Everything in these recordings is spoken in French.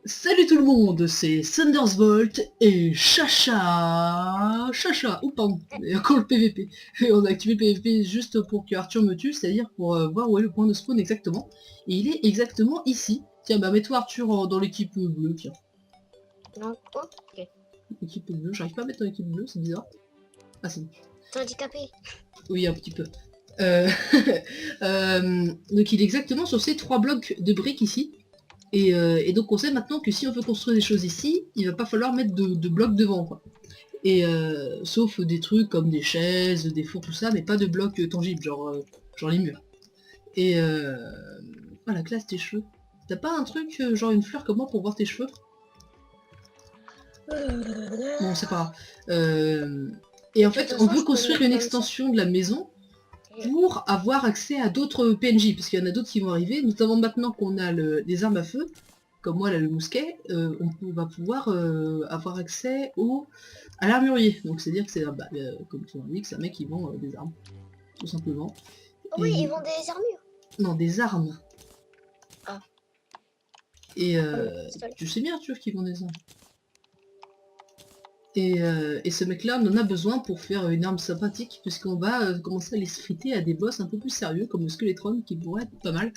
Salut tout le monde, c'est Thundersbolt et Chacha, ou pardon, et encore le PVP. Et on a activé le PVP juste pour que Arthur me tue, c'est-à-dire pour voir où est le point de spawn exactement. Et il est exactement ici. Tiens, bah mets-toi Arthur dans l'équipe bleue, tiens. Non, ok. L'équipe bleue, j'arrive pas à mettre dans l'équipe bleue, c'est bizarre. Ah c'est bon. T'es handicapé? Oui, un petit peu. Donc il est exactement sur ces 3 blocs de briques ici. Et donc on sait maintenant que si on veut construire des choses ici, il va pas falloir mettre de blocs devant, quoi. Et sauf des trucs comme des chaises, des fours, tout ça, mais pas de blocs tangibles, genre les murs. Et ah, la classe tes cheveux. T'as pas un truc, genre une fleur comme moi pour voir tes cheveux? Bon, c'est pas grave. Et en fait, on veut construire une extension de la maison pour avoir accès à d'autres PNJ, parce qu'il y en a d'autres qui vont arriver, notamment maintenant qu'on a les armes à feu, comme moi là le mousquet, on va pouvoir avoir accès à l'armurier. Donc c'est à dire que c'est, comme tu l'indiques, c'est un mec qui vend des armes, tout simplement. Oh oui, ils vendent des armures. Non, des armes. Ah. Et tu sais bien, tu vois, qu'ils vendent des armes. Et ce mec-là, on en a besoin pour faire une arme sympathique, puisqu'on va commencer à les friter à des boss un peu plus sérieux, comme le Skeletron, qui pourrait être pas mal.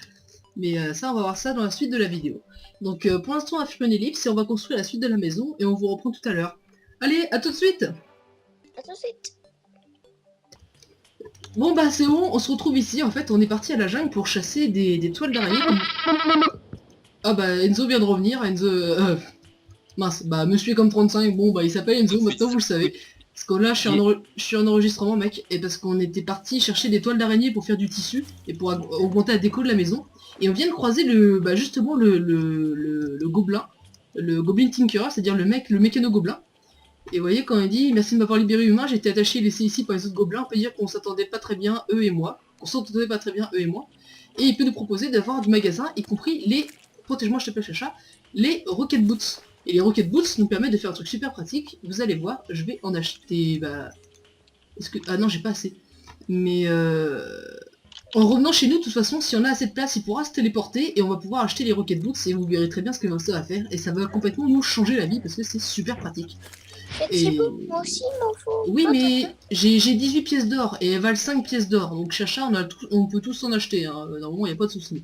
Mais ça, on va voir ça dans la suite de la vidéo. Donc pour l'instant, on va faire une ellipse et on va construire la suite de la maison, et on vous reprend tout à l'heure. Allez, à tout de suite! À tout de suite. Bon bah c'est bon, on se retrouve ici, en fait, on est parti à la jungle pour chasser des toiles d'araignée. Ah bah Enzo vient de revenir, Enzo... Mince, bah Monsieur comme 35, bon bah il s'appelle Enzo, maintenant vous le savez. Parce que là, je suis en enregistrement, mec, et parce qu'on était parti chercher des toiles d'araignée pour faire du tissu et pour augmenter la déco de la maison. Et on vient de croiser justement le gobelin, le Goblin Tinkerer, c'est-à-dire le mécano-gobelin. Et vous voyez, quand il dit merci de m'avoir libéré humain, j'ai été attaché et laissé ici par les autres gobelins, on peut dire qu'on s'attendait pas très bien, eux et moi. On s'entendait pas très bien, eux et moi. Et il peut nous proposer d'avoir du magasin, y compris les, protège-moi je t'appelle Chacha, les Rocket Boots. Et les Rocket Boots nous permettent de faire un truc super pratique. Vous allez voir, je vais en acheter... Est-ce que... Ah non, j'ai pas assez. Mais en revenant chez nous, de toute façon, si on a assez de place, il pourra se téléporter et on va pouvoir acheter les Rocket Boots et vous verrez très bien ce que Vincent va faire. Et ça va complètement nous changer la vie parce que c'est super pratique. C'est beau, moi aussi, il m'en faut. Oui, mais j'ai 18 pièces d'or et elles valent 5 pièces d'or. Donc Chacha, on peut tous en acheter. Hein. Normalement, il n'y a pas de souci.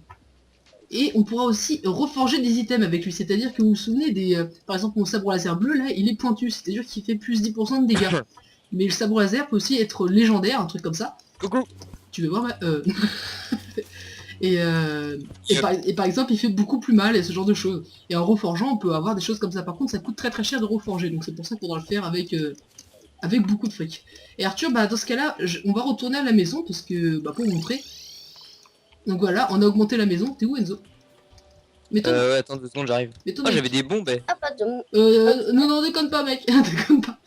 Et on pourra aussi reforger des items avec lui. C'est-à-dire que vous vous souvenez des... par exemple, mon sabre laser bleu, là, il est pointu. C'est-à-dire qu'il fait plus 10% de dégâts. Mais le sabre laser peut aussi être légendaire, un truc comme ça. Coucou. Tu veux voir et par exemple, il fait beaucoup plus mal et ce genre de choses. Et en reforgeant, on peut avoir des choses comme ça. Par contre, ça coûte très très cher de reforger. Donc c'est pour ça qu'il faudra le faire avec beaucoup de fric. Et Arthur, dans ce cas-là, on va retourner à la maison parce que, pour vous montrer. Donc voilà, on a augmenté la maison. T'es où, Enzo? Ouais, attends 2 secondes, j'arrive. Oh, j'avais des bombes. Ah, pas de... Non, déconne pas, mec. Déconne pas.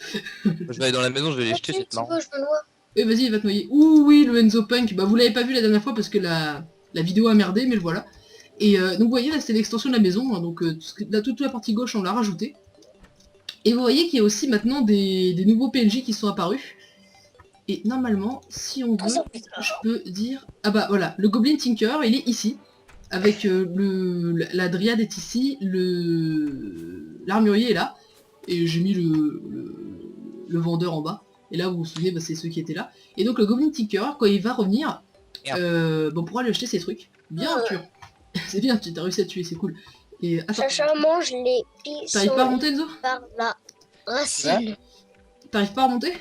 Je vais aller dans la maison, je vais les jeter, c'est marrant. Je me noie. Vas-y, il va te noyer. Ouh oui, le Enzo Punk. Vous l'avez pas vu la dernière fois parce que la vidéo a merdé, mais le voilà. Et donc vous voyez, là c'est l'extension de la maison. Hein, donc là, toute la partie gauche, on l'a rajouté. Et vous voyez qu'il y a aussi maintenant des nouveaux PNJ qui sont apparus. Et normalement, si on veut, je peux dire... Ah bah voilà, le Goblin Tinker, il est ici. Avec la dryade est ici, l'armurier est là. Et j'ai mis le vendeur en bas. Et là, vous vous souvenez, c'est ceux qui étaient là. Et donc le Goblin Tinker, quand il va revenir, on pourra lui acheter ses trucs. Bien, Arthur. C'est bien, tu as réussi à tuer, c'est cool. Et attends. Chacha mange les pistes. T'arrives pas à remonter, Enzo? Par la racine. T'arrives pas à remonter?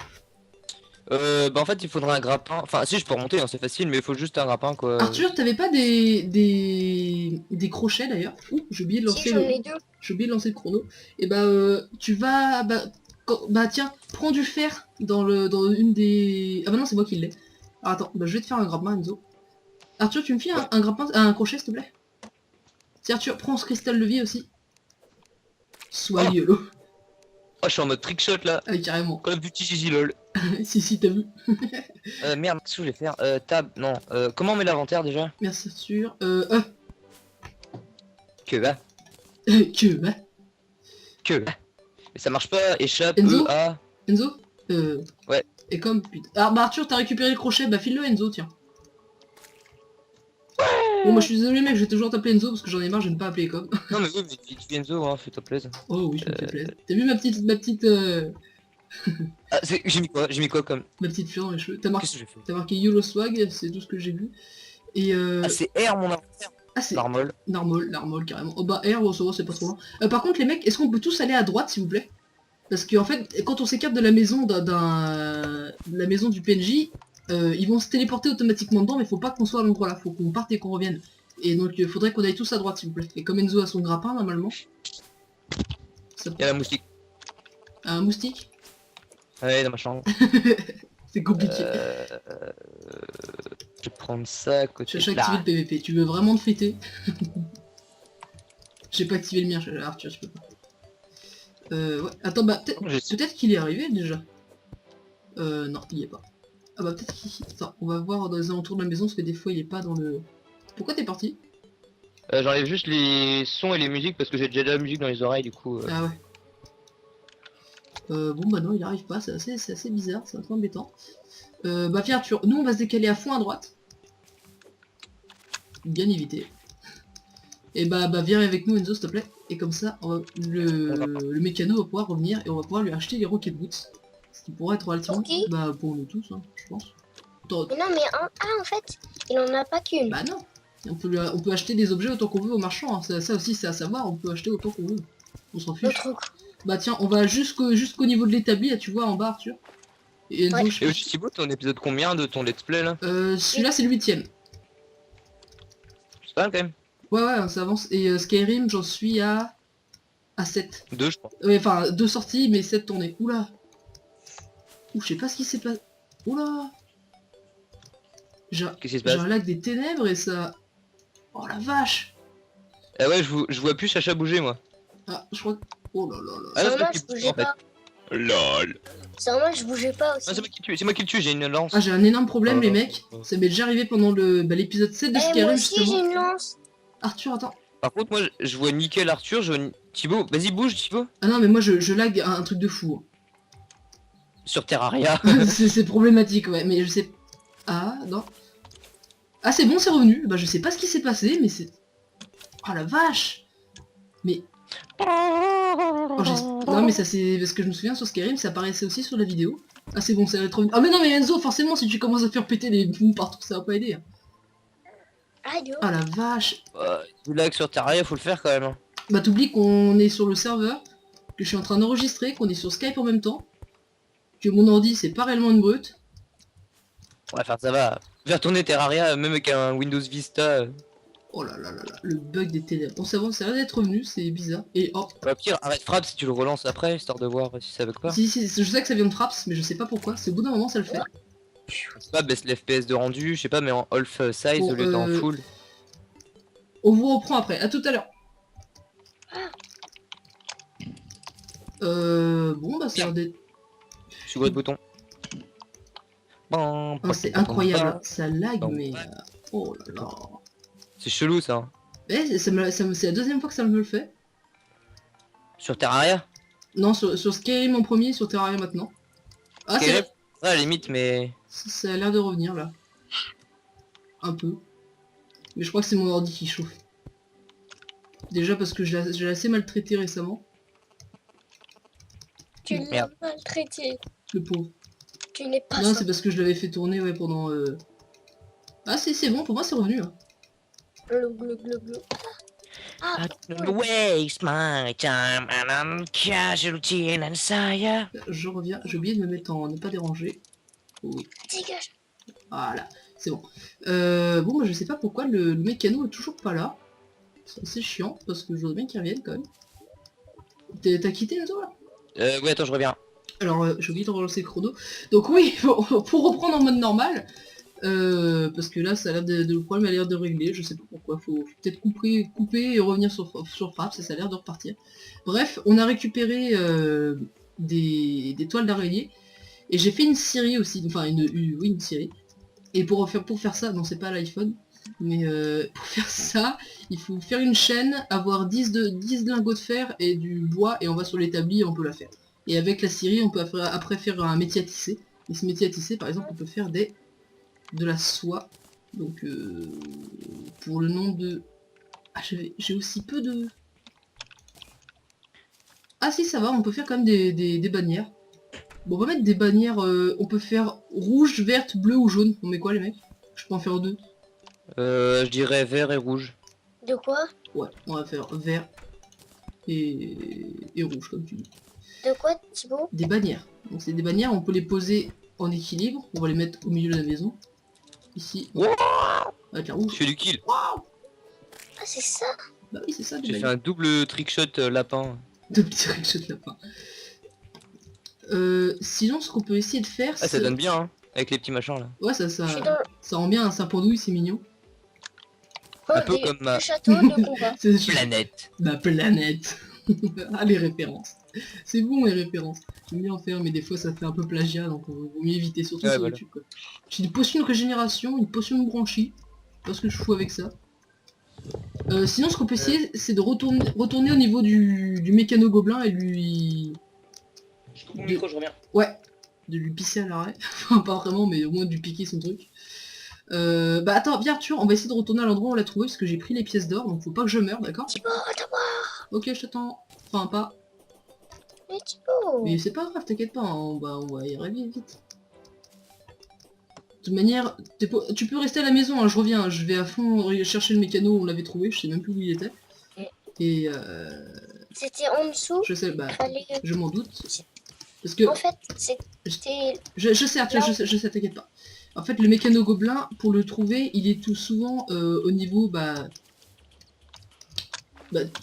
En fait il faudra un grappin. Enfin si je peux remonter, hein, c'est facile, mais il faut juste un grappin quoi. Arthur, t'avais pas des crochets d'ailleurs? Ouh, j'ai oublié de lancer j'ai oublié de lancer le chrono. Et tu vas... tiens, prends du fer dans une des... Ah bah non, c'est moi qui l'ai. Alors attends, je vais te faire un grappin, Enzo. Arthur, tu me files un grappin, un crochet s'il te plaît? Tiens Arthur, prends ce cristal levier aussi. Sois YOLO. Oh, je suis en mode trickshot là. Ah carrément. Call of Duty GG lol. si, t'as vu. Merde, qu'est-ce que je vais faire? Tab, non. Comment on met l'inventaire déjà? Merci Arthur. Que va? Que va? Mais ça marche pas, échappe, Enzo A. Enzo Ouais. Et comme putain. Ah Arthur, t'as récupéré le crochet, file-le Enzo, tiens. Bon moi je suis désolé mec, je vais toujours t'appeler Enzo parce que j'en ai marre, je ne pas appeler comme. Non mais oui, mais dis Enzo, hein, fais-toi plaisir. Oh oui, je me fais plaisir. T'as vu ma petite Ah, j'ai mis quoi comme... ma petite fleur dans les cheveux. Qu'est-ce que j'ai fait? T'as marqué YOLO Swag, c'est tout ce que j'ai vu. Et Ah c'est R mon inventaire. Ah c'est... Normal. Normal carrément. Oh R, ça va, c'est pas trop loin. Par contre les mecs, est-ce qu'on peut tous aller à droite s'il vous plaît? Parce qu'en fait, quand on s'écarte de la maison de la maison du PNJ, ils vont se téléporter automatiquement dedans, mais faut pas qu'on soit à l'endroit là, faut qu'on parte et qu'on revienne. Et donc il faudrait qu'on aille tous à droite s'il vous plaît. Et comme Enzo a son grappin normalement. Il y a la moustique. Un moustique? Ouais, dans ma chambre. C'est compliqué. Je vais prendre ça à côté. J'ai activé le PVP, tu veux vraiment te fêter? J'ai pas activé le mien, Arthur, je peux pas. Ouais. Attends, peut-être qu'il est arrivé déjà. Non, il y est pas. Ah peut-être qu'il... Attends, on va voir dans les alentours de la maison, parce que des fois il est pas dans le... Pourquoi t'es parti? J'enlève juste les sons et les musiques parce que j'ai déjà de la musique dans les oreilles du coup. Ah ouais. Bon non, il arrive pas, c'est assez bizarre, c'est un peu embêtant. Viens Arthur, nous on va se décaler à fond à droite. Bien éviter. Et viens avec nous Enzo s'il te plaît. Et comme ça, le mécano va pouvoir revenir et on va pouvoir lui acheter les Rocket Boots. Ce qui pourrait être relativement... pour nous tous, hein, je pense. Mais non mais en fait, il en a pas qu'une. Bah non. On peut acheter des objets autant qu'on veut au marchand. Hein. Ça aussi c'est à savoir, on peut acheter autant qu'on veut. On s'en fiche. Tiens, on va jusqu'au niveau de l'établi, là tu vois en bas Arthur. Et Enzo, Et aussi Thibaut, ton épisode combien de ton let's play là? Celui-là c'est le 8ème. C'est pas quand même. Ouais, ça avance. Et Skyrim, j'en suis à 7. 2 je crois. Ouais, enfin 2 sorties mais 7 tournées. Oula. Ouh, je sais pas ce qui s'est passé. Oula. J'ai Qu'est-ce qui se j'ai passe? un lac des ténèbres et ça... Oh la vache. Ah ouais, je vois plus Chacha bouger moi. Ah, je crois que... Oh là là là. Ah C'est non, c'est moi normal, qui je bouge bougeais en fait. pas. LOL. C'est normal, je bougeais pas aussi. Ah, c'est moi qui tue, c'est moi qui le tue, j'ai une lance. Ah, j'ai un énorme problème, les mecs. Oh. Ça m'est déjà arrivé pendant l'épisode 7 de Eh, moi Skyrim, aussi j'ai justement. une lance. Arthur, attends. Par contre, moi je vois nickel Arthur, je vois Thibaut. Vas-y, bouge Thibaut. Ah non, mais moi, je lag un truc de fou. Sur Terraria. C'est problématique, ouais, mais je sais... Ah, non. Ah, c'est bon, c'est revenu. Bah, je sais pas ce qui s'est passé, mais c'est... Oh la vache. Mais... Oh, non, mais ça c'est... Parce que je me souviens, sur Skyrim, ça apparaissait aussi sur la vidéo. Ah, c'est bon, ça va être revenu. Ah, mais non, mais Enzo, forcément, si tu commences à faire péter les bouts partout, ça va pas aider. Hein. Aïe, oh. Ah la vache. Du lag sur Terraria, faut le faire quand même. Hein. Bah, t'oublies qu'on est sur le serveur, que je suis en train d'enregistrer, qu'on est sur Skype en même temps, que mon ordi, c'est pas réellement une brute. Ouais, enfin ça va. Faire tourner Terraria, même avec un Windows Vista. Oh là là là là, le bug des ténèbres. Bon, ça va, ça a l'air d'être revenu, c'est bizarre. Et oh, Au pire, arrête frappe si tu le relances après, histoire de voir si ça bug pas. si, je sais que ça vient de Fraps, mais je sais pas pourquoi. C'est au bout d'un moment, ça le fait. Je sais pas, baisse l'FPS de rendu, je sais pas, mais en half size Bon, au lieu d'en full. On vous reprend après, à tout à l'heure. Bon, bah ça a l'air d'être... Je suis gros de bouton. Bon, Ah, c'est incroyable, ça lag, mais... Oh là là. C'est chelou ça. Hein. Eh, c'est la deuxième fois que ça me le fait. Sur Terraria. Non, sur Skyrim en premier, sur Terraria maintenant. Ah, Skyrim, ouais, à la limite, mais... ça a l'air de revenir, là. Un peu. Mais je crois que c'est mon ordi qui chauffe. Déjà parce que je l'ai assez maltraité récemment. Tu l'as Merde. maltraité. Le pauvre. Tu n'es pas Non, ça. c'est parce que je l'avais fait tourner, ouais, pendant... Ah, c'est bon, pour moi, c'est revenu. Hein. Glou, glou, glou, glou. Ah, I don't waste my time and I'm casualty and desire. Je reviens, j'ai oublié de me mettre en ne pas déranger. Oui, dégage. voilà, c'est bon. Bon, bah, je sais pas pourquoi le mécano est toujours pas là. C'est assez chiant, parce que je voudrais bien qu'il revienne, quand même. T'as quitté, toi, là? Ouais, attends, je reviens. Alors, j'ai oublié de relancer le chrono. Donc oui, pour reprendre en mode normal, parce que là, ça a l'air le problème a l'air de régler, je sais pas pourquoi, faut peut-être couper et revenir sur Fraps, ça a l'air de repartir. Bref, on a récupéré des toiles d'araignée, et j'ai fait une série aussi, enfin oui, une série. Et pour faire ça, non c'est pas l'iPhone, mais pour faire ça, il faut faire une chaîne, avoir 10 lingots de fer et du bois, et on va sur l'établi et on peut la faire. Et avec la scierie, on peut après faire un métier à tisser. Et ce métier à tisser, par exemple, on peut faire de la soie. Donc, pour le nom de... Ah, j'ai aussi peu de... Ah si, ça va, on peut faire quand même des bannières. Bon, on va mettre des bannières... on peut faire rouge, verte, bleu ou jaune. On met quoi, les mecs? Je peux en faire deux. Je dirais vert et rouge. De quoi? Ouais, on va faire vert et rouge, comme tu dis. De quoi, Thibaut? Des bannières. Donc c'est des bannières, on peut les poser en équilibre. On va les mettre au milieu de la maison. Ici. Wow, Avec la je rouge. fais du kill. Waouh! Ah, c'est ça? Bah oui, c'est ça, des J'ai fait bannières. un double trickshot lapin. De petits rickshaws de lapin. Sinon, ce qu'on peut essayer de faire, Ah, ça c'est... donne bien, hein, avec les petits machins là. Ouais, Je suis dans ça rend bien un sapandouille, c'est mignon. Un peu comme ma le château de combat. C'est planète. ma planète. Ah, les références. C'est bon, les références. J'aime bien en faire, mais des fois, ça fait un peu plagiat, donc vaut mieux éviter, surtout Ouais, sur voilà. YouTube, quoi. J'ai une potion de régénération, une potion de branchie. Je sais pas ce que je fous avec ça. Sinon, ce qu'on peut essayer, c'est de retourner au niveau du mécano gobelin et lui... Je coupe mon micro, je reviens. Ouais, de lui pisser à l'arrêt. Enfin, pas vraiment, mais au moins de lui piquer son truc. Bah attends, viens Arthur, on va essayer de retourner à l'endroit où on l'a trouvé, parce que j'ai pris les pièces d'or, donc faut pas que je meure, d'accord? Thibaut, attends-moi. Ok, je t'attends. Enfin, pas. Mais Thibaut. Mais c'est pas grave, t'inquiète pas, hein, on va y arriver vite. De toute manière, tu peux rester à la maison, hein, je reviens, je vais à fond chercher le mécano où on l'avait trouvé, je sais même plus où il était. Et C'était en dessous. je sais, bah, Fallait... je m'en doute. Parce que... En fait, c'était... Je sais Arthur, je sais, t'inquiète pas. En fait, le mécano gobelin, pour le trouver, il est tout souvent au niveau,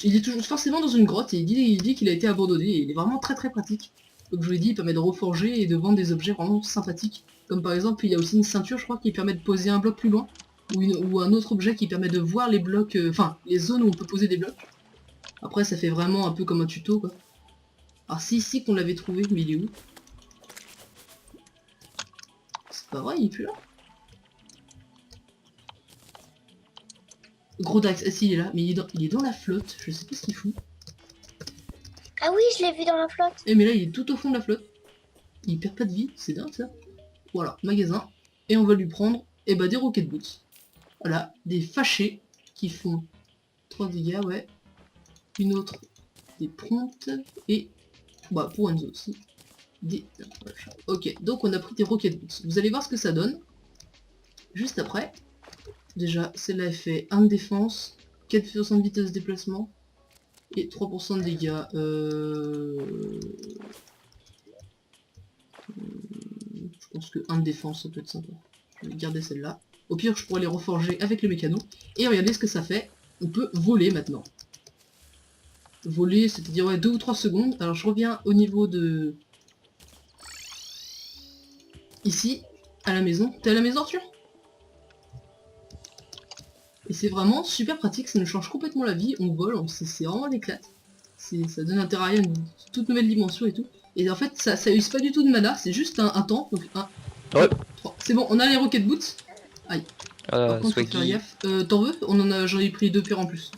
il est toujours forcément dans une grotte et il dit qu'il a été abandonné et il est vraiment très très pratique. Comme je vous l'ai dit, il permet de reforger et de vendre des objets vraiment sympathiques. Comme par exemple, il y a aussi une ceinture, je crois, qui permet de poser un bloc plus loin. Ou un autre objet qui permet de voir les blocs, enfin, les zones où on peut poser des blocs. Après, ça fait vraiment un peu comme un tuto, quoi. Alors, c'est ici qu'on l'avait trouvé, mais il est où? C'est pas vrai, il est plus là. Gros Dax, ah si, il est là, mais il est dans la flotte, je sais pas ce qu'il fout. Ah oui, je l'ai vu dans la flotte. Eh mais là, il est tout au fond de la flotte. Il perd pas de vie, c'est dingue ça. Voilà, magasin. Et on va lui prendre, eh ben, des rocket boots. Voilà, des fâchés qui font 3 dégâts, ouais. Une autre, des promptes, et, bah, pour Enzo aussi, des... Ok, donc on a pris des rocket boots. Vous allez voir ce que ça donne, juste après. Déjà, celle-là, elle fait 1 de défense, 4% de vitesse de déplacement, et 3% de dégâts. Je pense que 1 de défense, ça peut être sympa. Je vais garder celle-là. Au pire, je pourrais les reforger avec le mécano. Et regardez ce que ça fait. On peut voler maintenant. Voler, c'est-à-dire ouais, 2 ou 3 secondes. Alors je reviens au niveau de... Ici, à la maison. T'es à la maison, Arthur? Et c'est vraiment super pratique, ça nous change complètement la vie. On vole, c'est vraiment l'éclate. Ça donne intérêt à une toute nouvelle dimension et tout. Et en fait, ça use pas du tout de mana, c'est juste un temps. Donc 1, 2, Ouais. 3. C'est bon, on a les rocket boots. Aïe. Par contre, faut faire gaffe. T'en veux? J'en ai pris 2 paires en plus.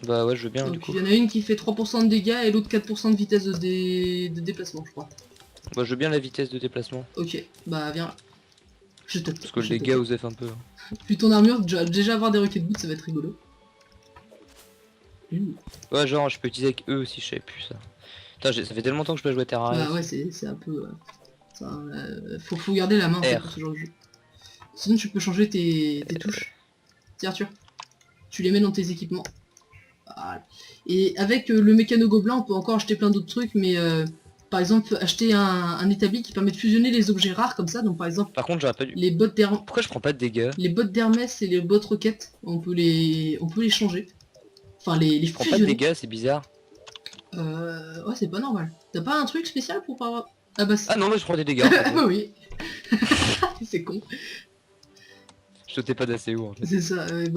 Bah ouais, je veux bien du Donc coup. il y en a une qui fait 3% de dégâts et l'autre 4% de vitesse de déplacement, je crois. Bah je veux bien la vitesse de déplacement. Ok, bah viens là. Je te Parce que le dégât osef un peu. Plus ton armure, déjà avoir des rocket boots, ça va être rigolo. Ouais, genre je peux utiliser avec eux aussi, je savais plus ça. Putain, ça fait tellement longtemps que je peux jouer à Terraria. Bah ouais, c'est un peu... faut garder la main en fait, pour ce genre de jeu. Sinon tu peux changer tes touches. Tiens Arthur, tu les mets dans tes équipements. Voilà. Et avec le mécano gobelin, on peut encore acheter plein d'autres trucs, mais par exemple acheter un établi qui permet de fusionner les objets rares comme ça. Donc par exemple Par contre, j'aurais pas dû. les bottes d'Hermès. Pourquoi je prends pas de dégâts? Les bottes d'Hermès et les bottes roquettes, on peut les changer. Enfin les Je prends pas de dégâts, c'est bizarre. Ouais, c'est pas normal. T'as pas un truc spécial pour pas... Ah bah Ah non, mais je prends des dégâts. En fait. bah oui. C'est con. Je sautais pas d'assez haut en fait. C'est ça, oui,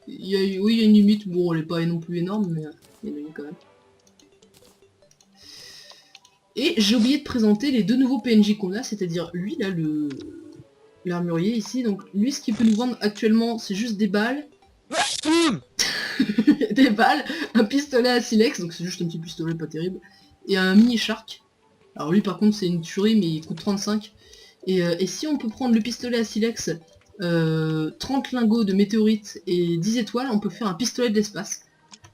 il y a une limite, bon elle est pas non plus énorme, mais il y en a une quand même. Et j'ai oublié de présenter les 2 nouveaux PNJ qu'on a, c'est-à-dire lui là, l'armurier ici. Donc lui, ce qu'il peut nous vendre actuellement, c'est juste des balles. Des balles, un pistolet à silex, donc c'est juste un petit pistolet pas terrible, et un mini shark. Alors lui par contre c'est une tuerie, mais il coûte 35. Et si on peut prendre le pistolet à silex, 30 lingots de météorites et 10 étoiles, on peut faire un pistolet de l'espace.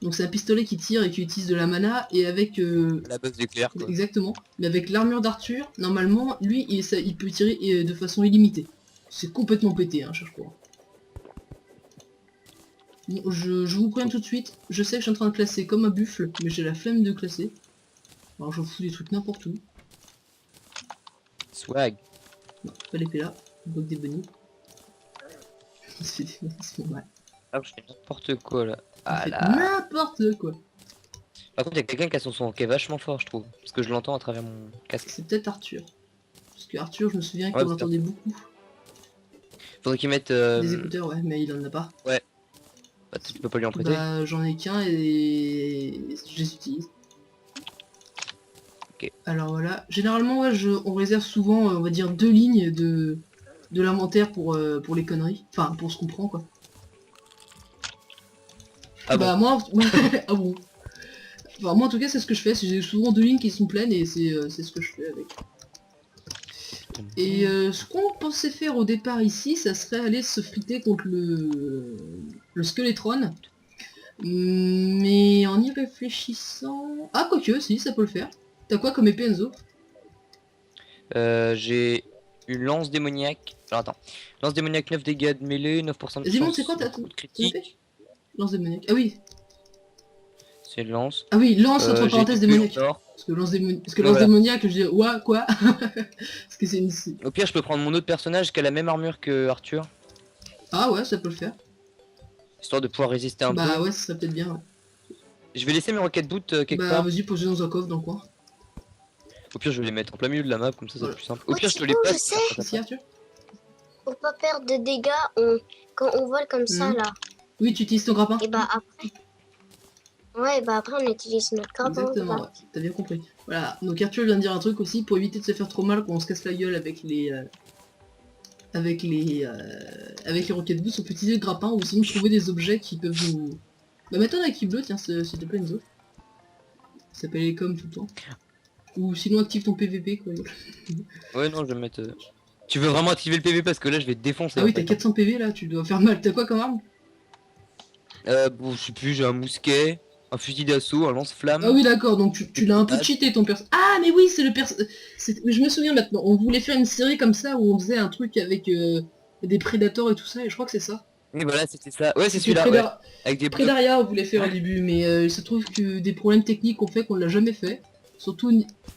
Donc c'est un pistolet qui tire et qui utilise de la mana, et avec... La base d'éclair quoi. Exactement. Mais avec l'armure d'Arthur, normalement, lui, il peut tirer de façon illimitée. C'est complètement pété, hein, cherche pas. Bon, je vous préviens tout de suite, je sais que je suis en train de classer comme un buffle, mais j'ai la flemme de classer. Alors je fous des trucs n'importe où. Swag. Non, pas l'épée là, bloc des bunnies. C'est mal. Ah, je fais n'importe quoi là. Ah là. N'importe quoi. Par contre, il y a quelqu'un qui a son son qui est vachement fort, je trouve. Parce que je l'entends à travers mon casque. C'est peut-être Arthur. Parce que Arthur, je me souviens Ouais, qu'on l'entendait beaucoup. Faudrait qu'il mette. Des écouteurs, ouais, mais il en a pas. Ouais. Bah, tu peux pas lui en prêter. Bah j'en ai qu'un et je les utilise. Ok. Alors voilà, généralement ouais, on réserve souvent on va dire 2 lignes de l'inventaire pour les conneries. Enfin pour ce qu'on prend quoi. Ah bah bon. moi ah bon. Enfin moi en tout cas c'est ce que je fais, j'ai souvent 2 lignes qui sont pleines et c'est ce que je fais avec. Et ce qu'on pensait faire au départ ici, ça serait aller se friter contre le Skeletron. Mais en y réfléchissant... Ah quoique, si, ça peut le faire. T'as quoi comme épée Enzo? J'ai une lance démoniaque. Alors attends. Lance démoniaque 9 dégâts de mêlée, 9% de Vas-y montre, chance c'est quoi ta de coup de épée? critique. Lance démoniaque. Ah oui. C'est une lance. Ah oui, lance entre J'ai parenthèses été démoniaque. or. Parce que lance, Ouais, voilà. démoniaque, je dis ouais, quoi? Parce que c'est une... Au pire, je peux prendre mon autre personnage qui a la même armure que Arthur. Ah ouais, ça peut le faire. Histoire de pouvoir résister un Bah peu. ouais, ça serait peut-être bien. Ouais. Je vais laisser mes rocket boots quelque Bah part. vas-y, pose-les dans un coffre dans le coin. Au pire, je vais les mettre en plein milieu de la map, comme ça, c'est Voilà. plus simple. Au Oh, pire, je te les Thibaut, je passe. sais. Si, Arthur. Pour pas perdre de dégâts, quand on vole comme ça Mhm. là, Oui, tu utilises ton grappin. et bah après. Ouais, bah après on utilise notre grappin. Exactement, ouais. T'as bien compris. Voilà, donc Arthur vient de dire un truc aussi, pour éviter de se faire trop mal quand on se casse la gueule avec les... avec les roquettes boost, on peut utiliser le grappin ou sinon trouver des objets qui peuvent nous... Bah mettons un active bleu, tiens, s'il te plaît Enzo. Ça s'appelle les coms tout le temps. Ou sinon active ton PVP quoi. Ouais, non, je vais mettre. Tu veux vraiment activer le PV parce que là, je vais te défoncer. Ah oui, en t'as fait. 400 PV là, tu dois faire mal. T'as quoi comme arme? Bon, je sais plus, j'ai un mousquet, un fusil d'assaut, un lance-flamme. Ah oui d'accord, donc tu l'as un peu Ah. cheaté ton perso. Ah mais oui, c'est le perso... oui, je me souviens maintenant, on voulait faire une série comme ça où on faisait un truc avec des prédateurs et tout ça, et je crois que c'est ça. Et voilà, c'était ça. Ouais, c'est C'était celui-là, ouais. Avec des blocs. Predaria, on voulait faire au début, mais il se trouve que des problèmes techniques ont fait qu'on l'a jamais fait. Surtout...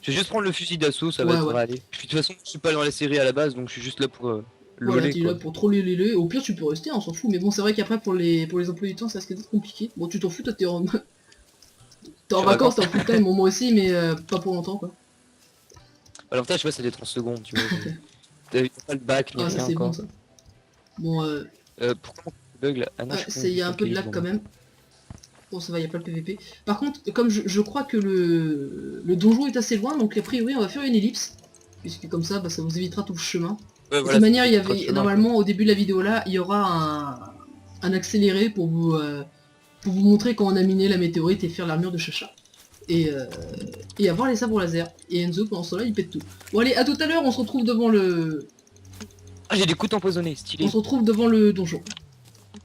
Je vais juste prendre le fusil d'assaut, ça Ouais, va ouais. aller. Puis de toute façon, je suis pas dans la série à la base, donc je suis juste là pour Voilà, loler, t'es quoi. là pour troller les. Au pire, tu peux rester, on s'en fout. Mais bon, c'est vrai qu'après, pour les emplois du temps, ça risque d'être compliqué. Bon, tu t'en fous, toi, t'es en... t'es en Je suis en vacances, t'es en vacances. full time, bon, moi aussi, mais pas pour longtemps, quoi. L'avantage, tu vois, c'est des 30 secondes, tu vois. T'as pas le bac, ni Ah, ça, rien c'est bon, encore. ça. Bon, Pourquoi on bug là? Ah non, ouais, je suis il y a un peu de lag bon. quand même. Bon, ça va, y a pas le PVP. Par contre, comme je crois que le donjon est assez loin, donc a priori, on va faire une ellipse. Puisque comme ça, bah, ça vous évitera tout le chemin. Ouais, De voilà, toute manière, il y c'est pas de avait chemin, normalement au début de la vidéo là, il y aura un accéléré pour vous montrer quand on a miné la météorite et faire l'armure de Chacha. Et avoir les sabres laser. Et Enzo pendant ce temps là il pète tout. Bon allez, à tout à l'heure, on se retrouve devant le. Ah, j'ai des coups empoisonnés, stylé. On se retrouve devant le donjon.